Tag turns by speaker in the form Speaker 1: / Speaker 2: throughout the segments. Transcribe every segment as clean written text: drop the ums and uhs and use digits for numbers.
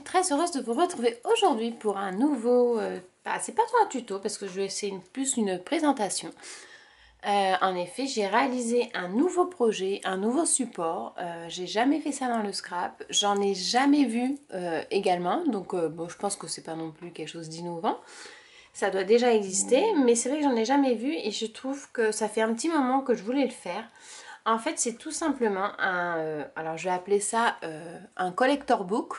Speaker 1: très heureuse de vous retrouver aujourd'hui pour un nouveau... c'est pas trop un tuto parce que c'est plus une présentation. En effet, j'ai réalisé un nouveau projet, un nouveau support. J'ai jamais fait ça dans le scrap. J'en ai jamais vu également. Donc bon, je pense que c'est pas non plus quelque chose d'innovant. Ça doit déjà exister, mais c'est vrai que j'en ai jamais vu et je trouve que ça fait un petit moment que je voulais le faire. En fait, c'est tout simplement un... alors, je vais appeler ça un collector book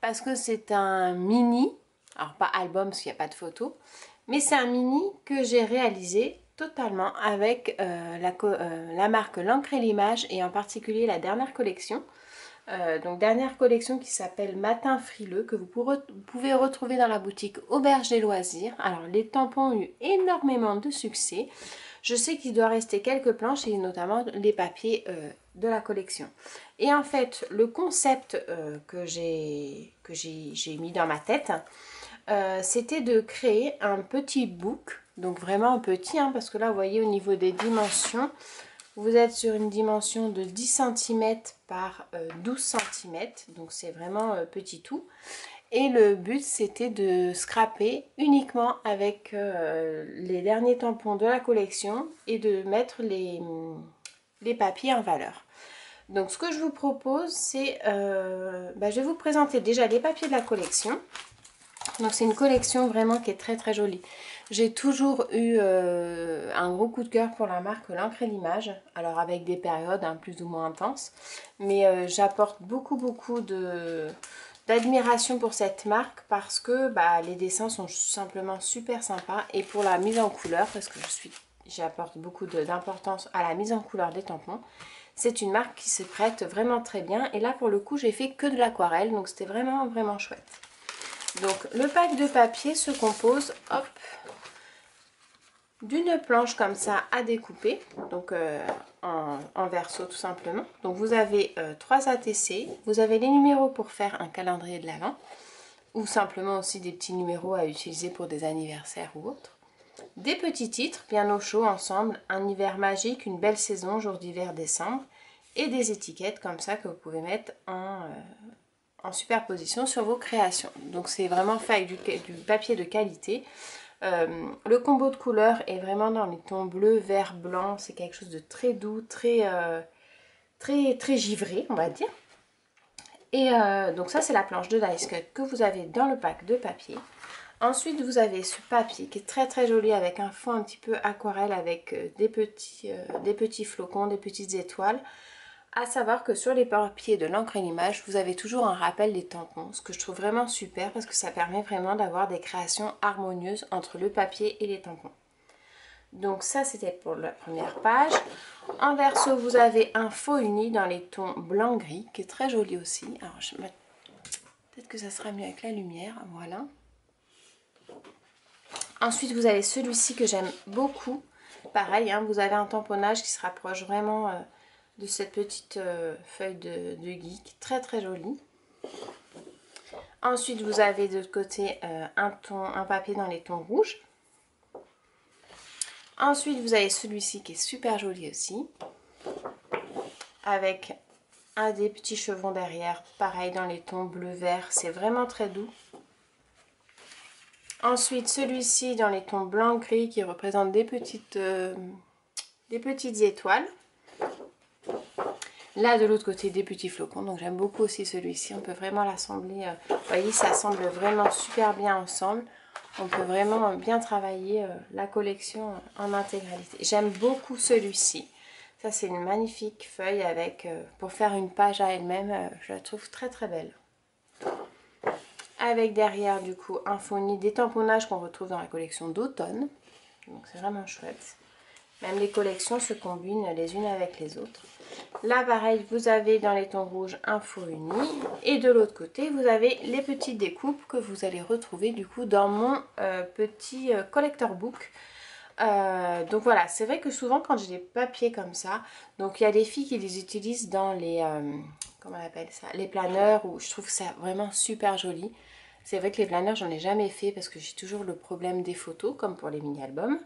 Speaker 1: parce que c'est un mini, alors pas album parce qu'il n'y a pas de photo, mais c'est un mini que j'ai réalisé totalement avec la marque L'Encre et l'Image et en particulier la dernière collection. Donc dernière collection qui s'appelle Matin Frileux que vous pouvez retrouver dans la boutique Auberge des Loisirs. Alors les tampons ont eu énormément de succès. Je sais qu'il doit rester quelques planches et notamment les papiers de la collection. Et en fait le concept que j'ai mis dans ma tête, c'était de créer un petit book. Donc vraiment petit parce que là vous voyez au niveau des dimensions, vous êtes sur une dimension de 10 cm par 12 cm, donc c'est vraiment petit tout. Et le but c'était de scraper uniquement avec les derniers tampons de la collection et de mettre les papiers en valeur. Donc ce que je vous propose c'est, je vais vous présenter déjà les papiers de la collection. Donc c'est une collection vraiment qui est très très jolie. J'ai toujours eu un gros coup de cœur pour la marque L'Encre et l'Image. Alors avec des périodes plus ou moins intenses. Mais j'apporte beaucoup d'admiration pour cette marque parce que les dessins sont simplement super sympas. Et pour la mise en couleur, parce que j'apporte beaucoup d'importance à la mise en couleur des tampons. C'est une marque qui se prête vraiment très bien. Et là pour le coup j'ai fait que de l'aquarelle. Donc c'était vraiment vraiment chouette. Donc le pack de papier se compose d'une planche comme ça à découper, donc en verso tout simplement. Donc vous avez 3 ATC, vous avez les numéros pour faire un calendrier de l'Avent, ou simplement aussi des petits numéros à utiliser pour des anniversaires ou autres. Des petits titres bien au chaud ensemble, un hiver magique, une belle saison, jour d'hiver décembre, et des étiquettes comme ça que vous pouvez mettre en superposition sur vos créations. Donc c'est vraiment fait avec du papier de qualité. Le combo de couleurs est vraiment dans les tons bleu, vert, blanc. C'est quelque chose de très doux, très givré, on va dire. Et donc ça c'est la planche de Dice Cut que vous avez dans le pack de papier. Ensuite vous avez ce papier qui est très très joli avec un fond un petit peu aquarelle avec des petits flocons, des petites étoiles. À savoir que sur les papiers de l'encre et l'image, vous avez toujours un rappel des tampons, ce que je trouve vraiment super parce que ça permet vraiment d'avoir des créations harmonieuses entre le papier et les tampons. Donc ça c'était pour la première page. En verso vous avez un faux uni dans les tons blanc-gris qui est très joli aussi. Alors peut-être que ça sera mieux avec la lumière, voilà. Ensuite vous avez celui-ci que j'aime beaucoup. Pareil, vous avez un tamponnage qui se rapproche vraiment... de cette petite feuille de geek, très très jolie. Ensuite vous avez de l'autre côté un papier dans les tons rouges. Ensuite vous avez celui-ci qui est super joli aussi, avec des petits chevrons derrière, pareil dans les tons bleu-vert, c'est vraiment très doux. Ensuite celui-ci dans les tons blanc-gris qui représente des petites étoiles. Là de l'autre côté des petits flocons, donc j'aime beaucoup aussi celui-ci, on peut vraiment l'assembler, vous voyez ça semble vraiment super bien ensemble, on peut vraiment bien travailler la collection en intégralité. J'aime beaucoup celui-ci, ça c'est une magnifique feuille avec, pour faire une page à elle-même, je la trouve très très belle. Avec derrière du coup un faux uni, des tamponnages qu'on retrouve dans la collection d'automne, donc c'est vraiment chouette. Même les collections se combinent les unes avec les autres. Là, pareil, vous avez dans les tons rouges un faux uni. Et de l'autre côté, vous avez les petites découpes que vous allez retrouver du coup dans mon petit collector book. Donc voilà, c'est vrai que souvent quand j'ai des papiers comme ça, donc il y a des filles qui les utilisent dans les, comment on appelle ça, les planeurs, où je trouve ça vraiment super joli. C'est vrai que les planeurs, j'en ai jamais fait parce que j'ai toujours le problème des photos, comme pour les mini-albums.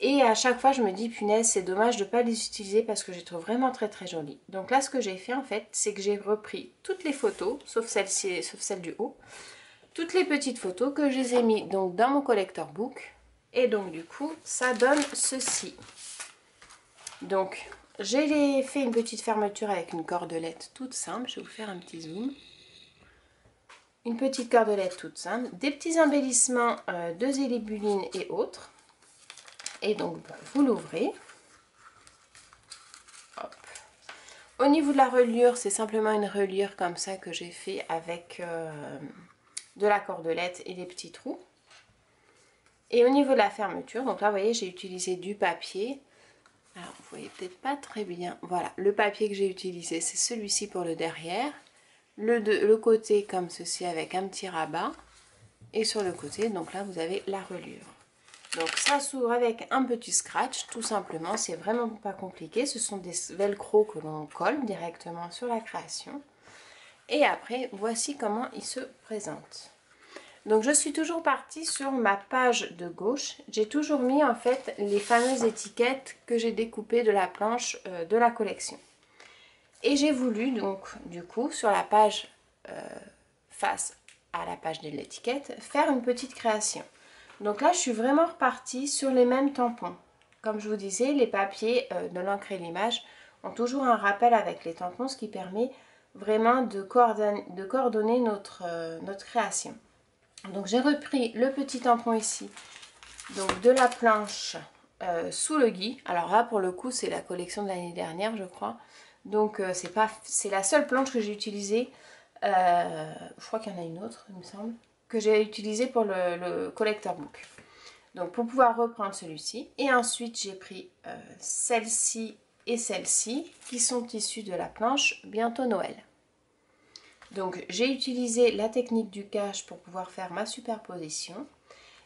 Speaker 1: Et à chaque fois je me dis punaise, c'est dommage de ne pas les utiliser parce que je les trouve vraiment très très jolies. Donc là ce que j'ai fait en fait, c'est que j'ai repris toutes les photos, sauf celle-ci, sauf celle du haut, toutes les petites photos que je les ai mis donc dans mon collector book. Et donc du coup ça donne ceci. Donc j'ai fait une petite fermeture avec une cordelette toute simple. Je vais vous faire un petit zoom. Une petite cordelette toute simple, des petits embellissements de zélébuline et autres. Et donc vous l'ouvrez. Hop. Au niveau de la reliure, c'est simplement une reliure comme ça que j'ai fait avec de la cordelette et des petits trous. Et au niveau de la fermeture, donc là vous voyez j'ai utilisé du papier. Alors vous voyez peut-être pas très bien. Voilà, le papier que j'ai utilisé c'est celui-ci pour le derrière. Le côté comme ceci avec un petit rabat. Et sur le côté, donc là vous avez la reliure. Donc ça s'ouvre avec un petit scratch, tout simplement, c'est vraiment pas compliqué. Ce sont des velcro que l'on colle directement sur la création. Et après, voici comment il se présente. Donc je suis toujours partie sur ma page de gauche. J'ai toujours mis en fait les fameuses étiquettes que j'ai découpées de la planche de la collection. Et j'ai voulu donc du coup sur la page face à la page de l'étiquette faire une petite création. Donc là je suis vraiment repartie sur les mêmes tampons. Comme je vous disais, les papiers de l'encre et l'image ont toujours un rappel avec les tampons, ce qui permet vraiment de coordonner notre création. Donc j'ai repris le petit tampon ici, donc de la planche sous le gui. Alors là pour le coup c'est la collection de l'année dernière je crois. Donc c'est la seule planche que j'ai utilisée. Je crois qu'il y en a une autre il me semble, que j'ai utilisée pour le collector book. Donc pour pouvoir reprendre celui-ci. Et ensuite j'ai pris celle-ci et celle-ci qui sont issues de la planche Bientôt Noël. Donc j'ai utilisé la technique du cache pour pouvoir faire ma superposition.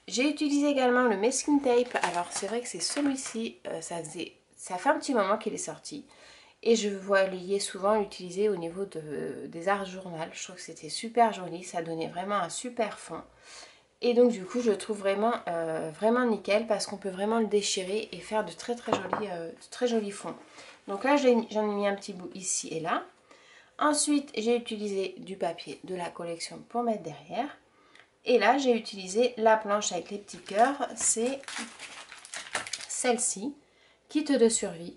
Speaker 1: J'ai utilisé également le masking tape. Alors c'est vrai que c'est celui-ci, ça fait un petit moment qu'il est sorti. Et je voyais souvent l'utiliser au niveau des arts journal. Je trouve que c'était super joli, ça donnait vraiment un super fond. Et donc du coup je le trouve vraiment, vraiment nickel parce qu'on peut vraiment le déchirer et faire de très jolis fonds. Donc là j'en ai mis un petit bout ici et là. Ensuite j'ai utilisé du papier de la collection pour mettre derrière. Et là j'ai utilisé la planche avec les petits cœurs, c'est celle-ci, kit de survie.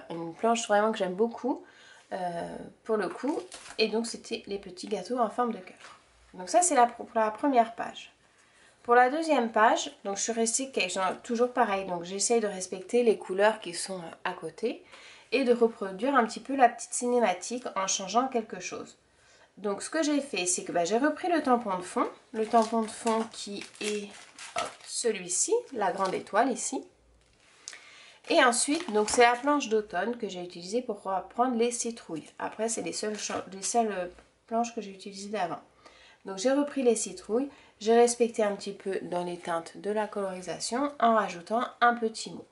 Speaker 1: Une planche vraiment que j'aime beaucoup pour le coup. Et donc c'était les petits gâteaux en forme de cœur. Donc ça c'est pour la première page. Pour la deuxième page, donc je suis restée toujours pareil, donc j'essaye de respecter les couleurs qui sont à côté et de reproduire un petit peu la petite cinématique en changeant quelque chose. Donc ce que j'ai fait, c'est que j'ai repris le tampon de fond qui est celui-ci, la grande étoile ici. Et ensuite, donc c'est la planche d'automne que j'ai utilisée pour prendre les citrouilles. Après, c'est les seules planches que j'ai utilisées d'avant. Donc j'ai repris les citrouilles, j'ai respecté un petit peu dans les teintes de la colorisation en rajoutant un petit mot.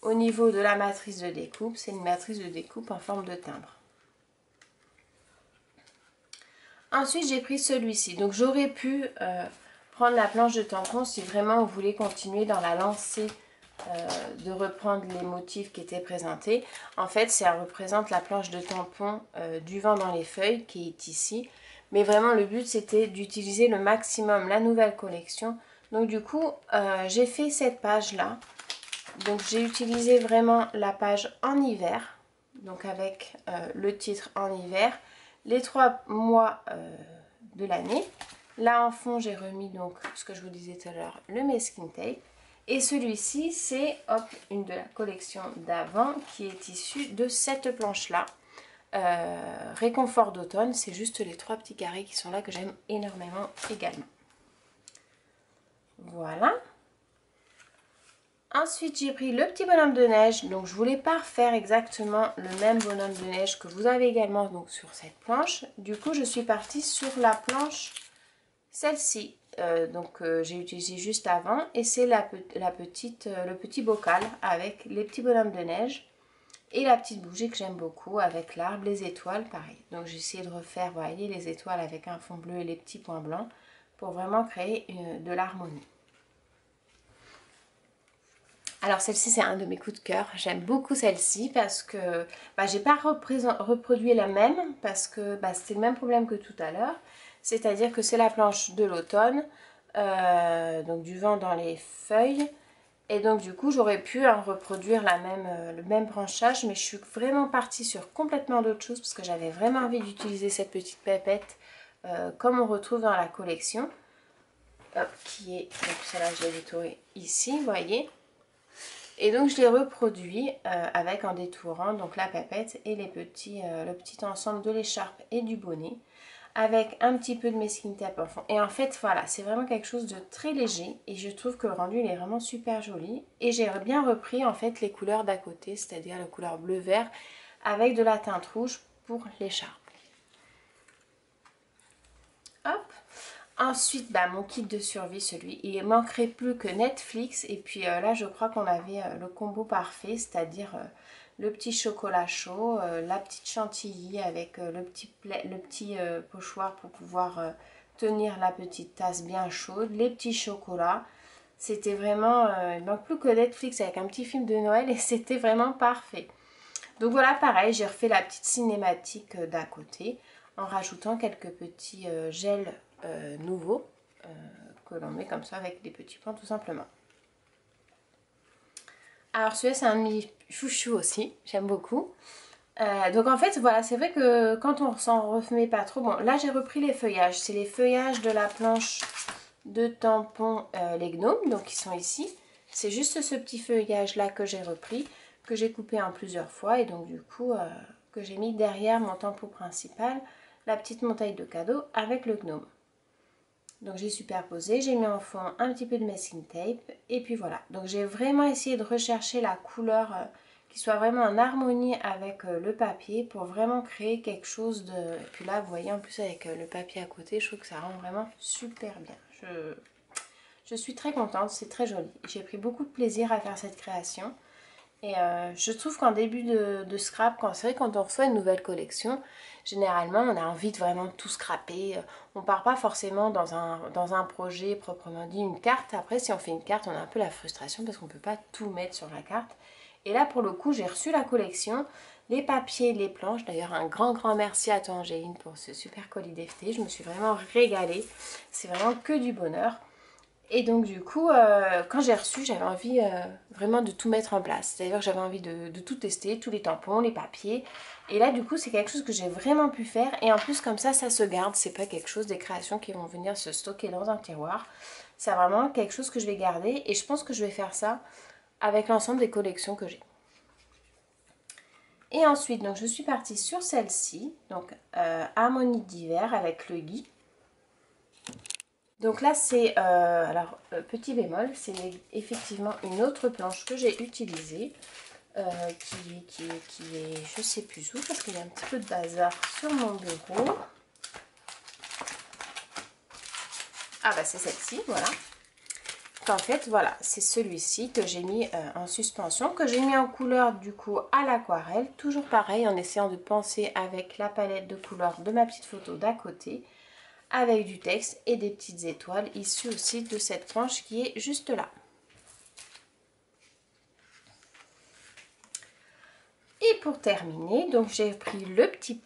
Speaker 1: Au niveau de la matrice de découpe, c'est une matrice de découpe en forme de timbre. Ensuite j'ai pris celui-ci, donc j'aurais pu prendre la planche de tampon si vraiment vous voulez continuer dans la lancée de reprendre les motifs qui étaient présentés. En fait ça représente la planche de tampon du vent dans les feuilles qui est ici. Mais vraiment le but c'était d'utiliser le maximum la nouvelle collection. Donc du coup j'ai fait cette page là. Donc j'ai utilisé vraiment la page en hiver. Donc avec le titre en hiver. Les 3 mois de l'année. Là en fond j'ai remis donc ce que je vous disais tout à l'heure, le masking tape. Et celui-ci c'est une de la collection d'avant qui est issue de cette planche là. Réconfort d'automne, c'est juste les 3 petits carrés qui sont là que j'aime énormément également. Voilà. Ensuite j'ai pris le petit bonhomme de neige, donc je voulais pas refaire exactement le même bonhomme de neige que vous avez également donc sur cette planche. Du coup je suis partie sur la planche celle-ci, j'ai utilisé juste avant, et c'est le petit bocal avec les petits bonhommes de neige. Et la petite bougie que j'aime beaucoup avec l'arbre, les étoiles, pareil. Donc j'ai essayé de refaire, vous voyez, les étoiles avec un fond bleu et les petits points blancs pour vraiment créer de l'harmonie. Alors celle-ci c'est un de mes coups de cœur, j'aime beaucoup celle-ci parce que j'ai pas reproduit la même parce que c'était le même problème que tout à l'heure, c'est-à-dire que c'est la planche de l'automne, donc du vent dans les feuilles, et donc du coup j'aurais pu reproduire le même branchage, mais je suis vraiment partie sur complètement d'autres choses parce que j'avais vraiment envie d'utiliser cette petite pépette comme on retrouve dans la collection. Hop, qui est, donc celle-là je l'ai détourée ici, vous voyez. Et donc je l'ai reproduit avec en détourant donc la pépette et le petit ensemble de l'écharpe et du bonnet avec un petit peu de masking tape en fond. Et en fait voilà, c'est vraiment quelque chose de très léger et je trouve que le rendu il est vraiment super joli. Et j'ai bien repris en fait les couleurs d'à côté, c'est-à-dire la couleur bleu-vert avec de la teinte rouge pour l'écharpe. Hop. Ensuite, mon kit de survie, celui, il manquerait plus que Netflix. Et puis là, je crois qu'on avait le combo parfait, c'est-à-dire le petit chocolat chaud, la petite chantilly avec le petit pochoir pour pouvoir tenir la petite tasse bien chaude, les petits chocolats. C'était vraiment, il manque plus que Netflix avec un petit film de Noël et c'était vraiment parfait. Donc voilà, pareil, j'ai refait la petite cinématique d'à côté en rajoutant quelques petits gels nouveaux que l'on met comme ça avec des petits points tout simplement. Alors celui-là c'est un de mes chouchous aussi, j'aime beaucoup. Donc en fait voilà, c'est vrai que quand on s'en remet pas trop, bon là j'ai repris les feuillages, c'est les feuillages de la planche de tampons les gnomes, donc ils sont ici. C'est juste ce petit feuillage là que j'ai repris, que j'ai coupé en plusieurs fois et donc du coup que j'ai mis derrière mon tampon principal, la petite montagne de cadeaux avec le gnome. Donc j'ai superposé, j'ai mis en fond un petit peu de masking tape et puis voilà. Donc j'ai vraiment essayé de rechercher la couleur qui soit vraiment en harmonie avec le papier pour vraiment créer quelque chose de... Et puis là vous voyez en plus avec le papier à côté, je trouve que ça rend vraiment super bien. Je suis très contente, c'est très joli. J'ai pris beaucoup de plaisir à faire cette création. Et je trouve qu'en début de scrap, c'est vrai quand on reçoit une nouvelle collection, généralement on a envie de vraiment tout scraper. On part pas forcément dans un projet proprement dit, une carte. Après si on fait une carte, on a un peu la frustration parce qu'on peut pas tout mettre sur la carte. Et là pour le coup j'ai reçu la collection, les papiers, les planches. D'ailleurs un grand merci à toi Angéline pour ce super colis d'FT. Je me suis vraiment régalée. C'est vraiment que du bonheur. Et donc du coup, quand j'ai reçu, j'avais envie vraiment de tout mettre en place. C'est-à-dire que j'avais envie de tout tester, tous les tampons, les papiers. Et là du coup, c'est quelque chose que j'ai vraiment pu faire. Et en plus comme ça se garde. C'est pas quelque chose, des créations qui vont venir se stocker dans un tiroir. C'est vraiment quelque chose que je vais garder. Et je pense que je vais faire ça avec l'ensemble des collections que j'ai. Et ensuite, donc je suis partie sur celle-ci. Donc harmonie d'hiver avec le gui. Donc là c'est, petit bémol, c'est effectivement une autre planche que j'ai utilisée, qui est, je sais plus où, parce qu'il y a un petit peu de bazar sur mon bureau. Ah bah c'est celle-ci, voilà. En fait voilà, c'est celui-ci que j'ai mis en suspension, que j'ai mis en couleur du coup à l'aquarelle, toujours pareil en essayant de penser avec la palette de couleurs de ma petite photo d'à côté, avec du texte et des petites étoiles issues aussi de cette planche qui est juste là. Et pour terminer, donc j'ai pris le petit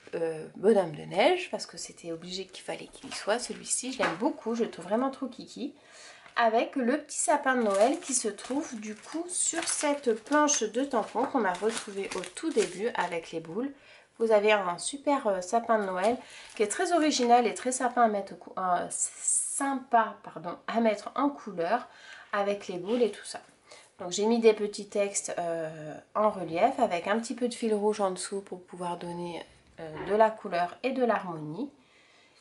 Speaker 1: bonhomme de neige parce que c'était obligé qu'il fallait qu'il y soit, celui-ci, je l'aime beaucoup, je le trouve vraiment trop kiki, avec le petit sapin de Noël qui se trouve du coup sur cette planche de tampon qu'on a retrouvé au tout début avec les boules. Vous avez un super sapin de Noël qui est très original et très sympa à mettre en couleur avec les boules et tout ça. Donc j'ai mis des petits textes en relief avec un petit peu de fil rouge en dessous pour pouvoir donner de la couleur et de l'harmonie.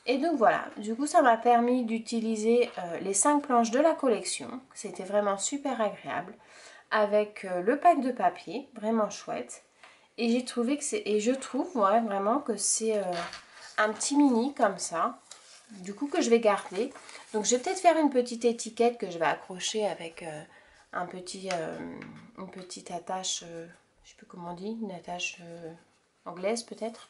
Speaker 1: Et donc voilà, du coup ça m'a permis d'utiliser les 5 planches de la collection. C'était vraiment super agréable avec le pack de papier, vraiment chouette. Et j'ai trouvé que c'est, et je trouve vraiment que c'est un petit mini comme ça, du coup que je vais garder. Donc je vais peut-être faire une petite étiquette que je vais accrocher avec une petite attache, je sais plus comment on dit, une attache anglaise peut-être.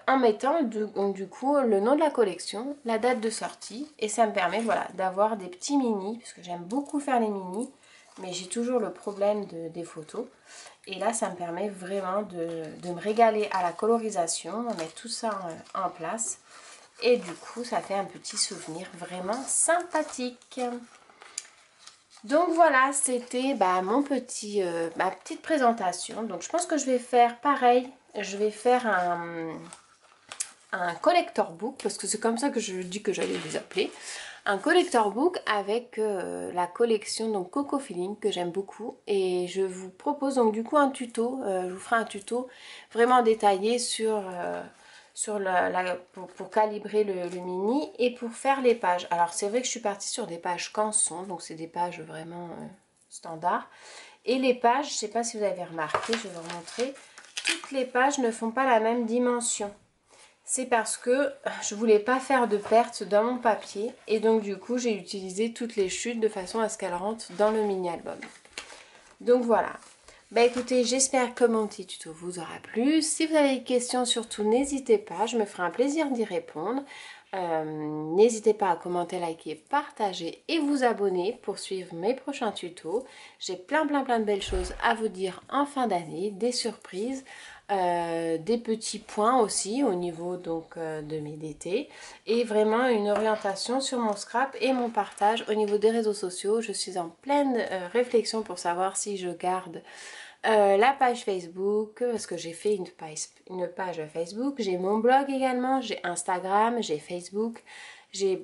Speaker 1: En mettant du coup le nom de la collection, la date de sortie, et ça me permet voilà, d'avoir des petits mini, parce que j'aime beaucoup faire les mini, mais j'ai toujours le problème des photos. Et là, ça me permet vraiment de me régaler à la colorisation, de mettre tout ça en place. Et du coup, ça fait un petit souvenir vraiment sympathique. Donc voilà, c'était ma petite présentation. Donc je pense que je vais faire pareil. Je vais faire un collector book, parce que c'est comme ça que je dis que j'allais les appeler. Un collector book avec la collection donc Coco Feeling que j'aime beaucoup. Et je vous propose donc du coup un tuto. Je vous ferai un tuto vraiment détaillé pour calibrer le mini et pour faire les pages. Alors c'est vrai que je suis partie sur des pages canson, donc c'est des pages vraiment standards. Et les pages, je ne sais pas si vous avez remarqué, je vais vous montrer, toutes les pages ne font pas la même dimension. C'est parce que je voulais pas faire de pertes dans mon papier et donc du coup j'ai utilisé toutes les chutes de façon à ce qu'elles rentrent dans le mini album. Donc voilà. Bah écoutez, j'espère que mon petit tuto vous aura plu. Si vous avez des questions, surtout n'hésitez pas, je me ferai un plaisir d'y répondre. N'hésitez pas à commenter, liker, partager et vous abonner pour suivre mes prochains tutos. J'ai plein de belles choses à vous dire en fin d'année, des surprises, des petits points aussi au niveau donc de mes DT et vraiment une orientation sur mon scrap et mon partage au niveau des réseaux sociaux. Je suis en pleine réflexion pour savoir si je garde la page Facebook, parce que j'ai fait une page Facebook, j'ai mon blog également, j'ai Instagram, j'ai Facebook,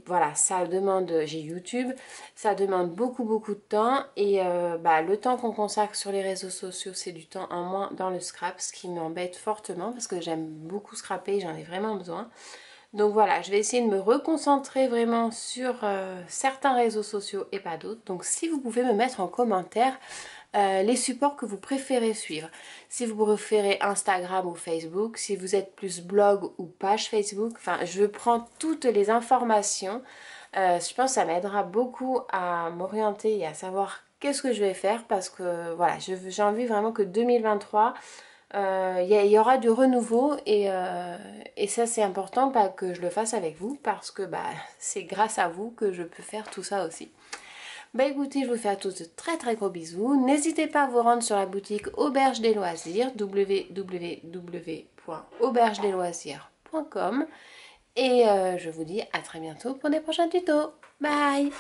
Speaker 1: voilà, ça demande, j'ai YouTube, ça demande beaucoup de temps et le temps qu'on consacre sur les réseaux sociaux, c'est du temps en moins dans le scrap, ce qui m'embête fortement parce que j'aime beaucoup scraper, j'en ai vraiment besoin. Donc voilà, je vais essayer de me reconcentrer vraiment sur certains réseaux sociaux et pas d'autres. Donc si vous pouvez me mettre en commentaire les supports que vous préférez suivre. Si vous préférez Instagram ou Facebook, si vous êtes plus blog ou page Facebook, enfin je prends toutes les informations. Je pense que ça m'aidera beaucoup à m'orienter et à savoir qu'est-ce que je vais faire parce que voilà, j'ai envie vraiment que 2023 y aura du renouveau et ça c'est important que je le fasse avec vous parce que c'est grâce à vous que je peux faire tout ça aussi. Bah écoutez, je vous fais à tous de très gros bisous. N'hésitez pas à vous rendre sur la boutique Auberge des Loisirs, www.aubergedesloisirs.com et je vous dis à très bientôt pour des prochains tutos. Bye!